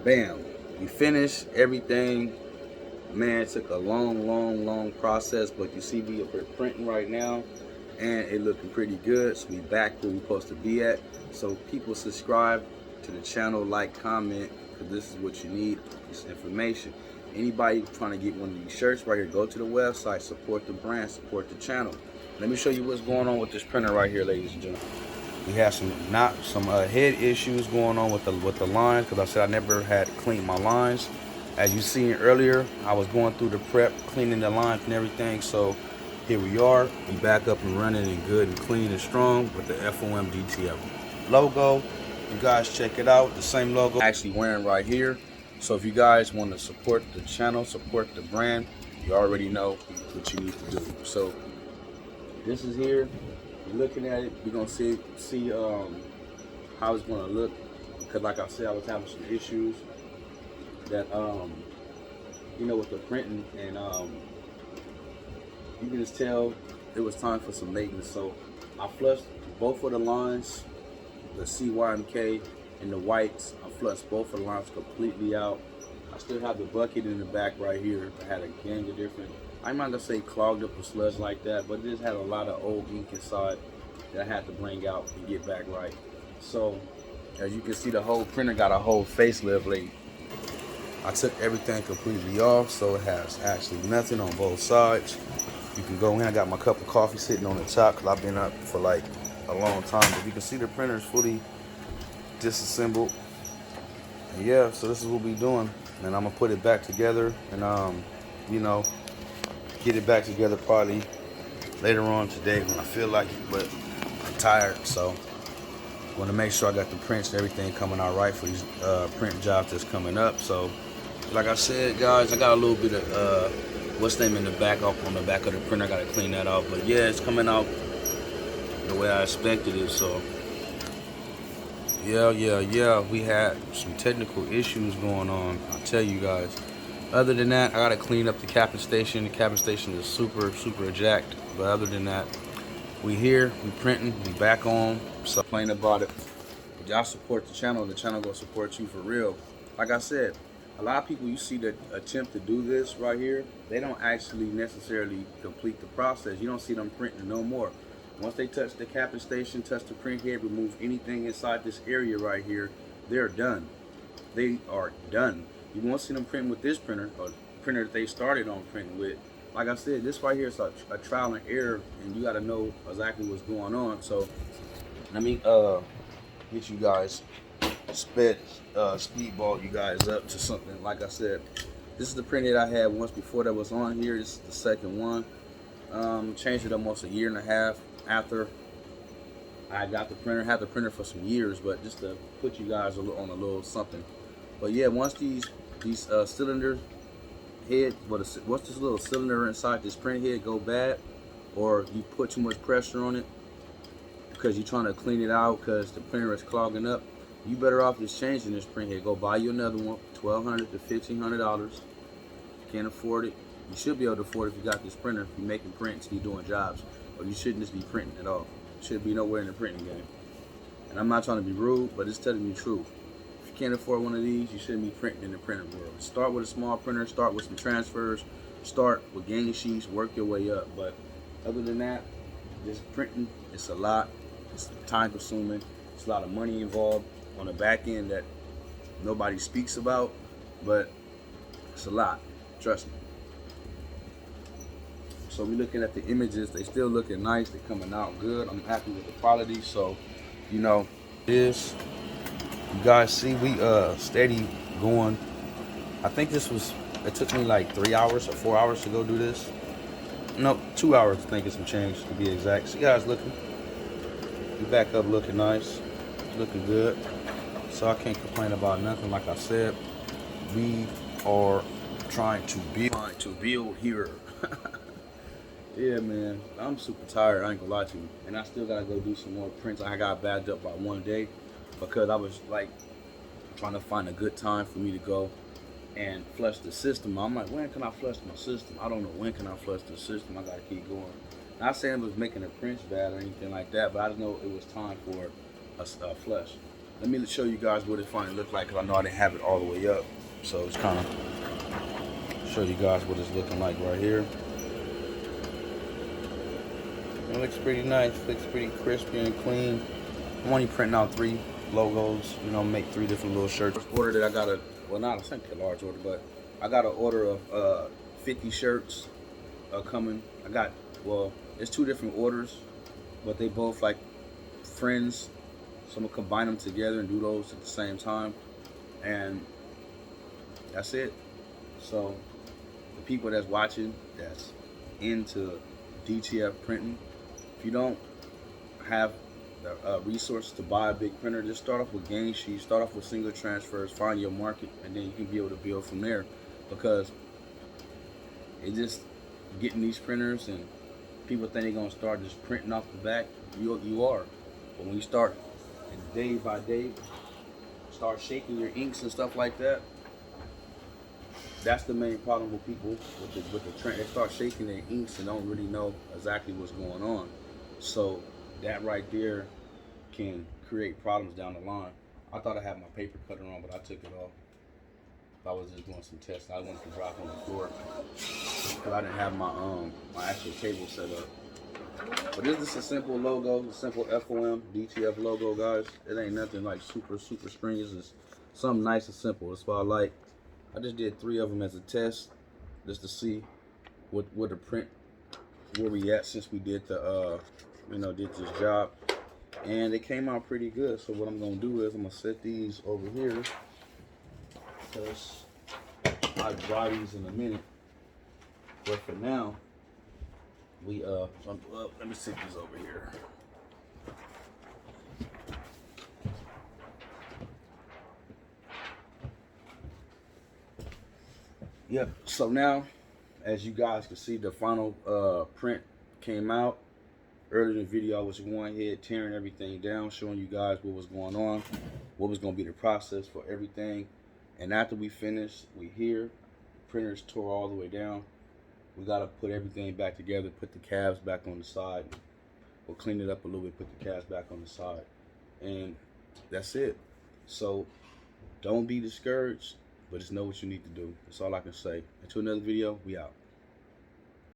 Bam, we finished everything. Man, it took a long process, but you see me up here printing right now, and it looking pretty good. So we back where we supposed to be at. So people subscribe to the channel, like, comment, because this is what you need, this information. Anybody trying to get one of these shirts right here, go to the website, support the brand, support the channel. Let me show you what's going on with this printer right here, ladies and gentlemen. We have some head issues going on with the lines, because I said I never had cleaned my lines. As you seen earlier, I was going through the prep, cleaning the lines and everything. So here we are. We back up and running and good and clean and strong with the F.O.M DTF logo. You guys check it out. The same logo I'm actually wearing right here. So if you guys want to support the channel, support the brand, you already know what you need to do. So this is here. Looking at it, we're gonna see how it's gonna look, because like I said, I was having some issues that you know, with the printing, and you can just tell it was time for some maintenance. So I flushed both of the lines, the CYMK and the whites. I flushed both of the lines completely out. I still have the bucket in the back right here. I had a gang of different, I'm not gonna say clogged up or sludge like that, but it just had a lot of old ink inside that I had to bring out and get back right. So as you can see, the whole printer got a whole facelift lately. I took everything completely off, so it has actually nothing on both sides. You can go in. I got my cup of coffee sitting on the top because I've been up for like a long time. But you can see the printer is fully disassembled. And yeah, so this is what we're doing. And I'm gonna put it back together and you know, get it back together probably later on today when I feel like it, but I'm tired, so I want to make sure I got the prints and everything coming out right for these print jobs that's coming up. So like I said, guys, I got a little bit of what's name in the back, up on the back of the printer. I got to clean that off, but yeah, it's coming out the way I expected it. So yeah, we had some technical issues going on, I'll tell you guys. Other than that, I gotta clean up the capping station. The capping station is super jacked. But other than that, we here, we printing, we back on. So complain about it. If y'all support the channel gonna support you for real. Like I said, a lot of people you see that attempt to do this right here, they don't actually necessarily complete the process. You don't see them printing no more. Once they touch the capping station, touch the print head, remove anything inside this area right here, they're done. They are done. You won't see them printing with this printer, or printer that they started on printing with. Like I said, this right here is a trial and error, and you got to know exactly what's going on. So let me get you guys speedball you guys up to something. Like I said, this is the printer that I had once before that was on here. This is the second one. Changed it almost a year and a half after I got the printer. Had the printer for some years, but just to put you guys on a little something. But yeah, once these cylinder head, once this little cylinder inside this print head go bad, or you put too much pressure on it because you're trying to clean it out because the printer is clogging up, you better off just changing this print head. Go buy you another one, $1,200 to $1,500. Can't afford it. You should be able to afford it if you got this printer. If you're making prints, you're doing jobs, or you shouldn't just be printing at all. You should be nowhere in the printing game. And I'm not trying to be rude, but it's telling you the truth. If you can't afford one of these, you shouldn't be printing in the printer world. Start with a small printer, start with some transfers, start with gang sheets, work your way up. But other than that, just printing, it's a lot. It's time consuming. It's a lot of money involved on the back end that nobody speaks about, but it's a lot, trust me. So we're looking at the images, they still looking nice, they're coming out good. I'm happy with the quality, so you know this. You guys see we steady going. I think it took me like 3 hours or 4 hours to go do this. No, 2 hours I think it's some change to be exact. See guys looking, we back up looking nice, looking good. So I can't complain about nothing. Like I said, we are trying to build here. Yeah, man, I'm super tired, I ain't gonna lie to you. And I still gotta go do some more prints. I got bagged up by one day because I was like trying to find a good time for me to go and flush the system. I'm like, when can I flush my system? I don't know when can I flush the system. I gotta keep going. Not saying it was making the prints bad or anything like that, but I just know it was time for a flush. let me show you guys what it finally looked like, because I know I didn't have it all the way up. So it's kind of show you guys what it's looking like right here. It looks pretty nice, looks pretty crispy and clean. I'm only printing out 3 logos, you know, make 3 different little shirts. Order that I got well, not a large order, but I got an order of 50 shirts coming. Well, it's 2 different orders, but they both like friends. So I'm gonna combine them together and do those at the same time. And that's it. So the people that's watching, that's into DTF printing, if you don't have a resource to buy a big printer, just start off with game sheets, start off with single transfers, find your market, and then you can be able to build from there. Because it's just getting these printers, and people think they're gonna start just printing off the back. You are, but when you start day by day, start shaking your inks and stuff like that. That's the main problem with people with the trend. They start shaking their inks and don't really know exactly what's going on. So that right there can create problems down the line. I thought I had my paper cutter on, but I took it off. I was just doing some tests. I wanted to drop on the floor because I didn't have my actual cable set up. But this is a simple logo, a simple F.O.M. DTF logo, guys. It ain't nothing like super stringy. It's just something nice and simple. That's what I like. I just did 3 of them as a test, just to see what the print, where we at since we did the did this job, and it came out pretty good. So what I'm gonna do is I'm gonna set these over here, because I'll dry these in a minute. But for now, we let me set these over here. Yep. So now, as you guys can see, the final print came out. Earlier in the video, I was going ahead tearing everything down, showing you guys what was going on, what was going to be the process for everything. And after we finished, we here, printers tore all the way down. We got to put everything back together, put the calves back on the side. We'll clean it up a little bit, put the calves back on the side. And that's it. So don't be discouraged, but just know what you need to do. That's all I can say. Until another video, we out.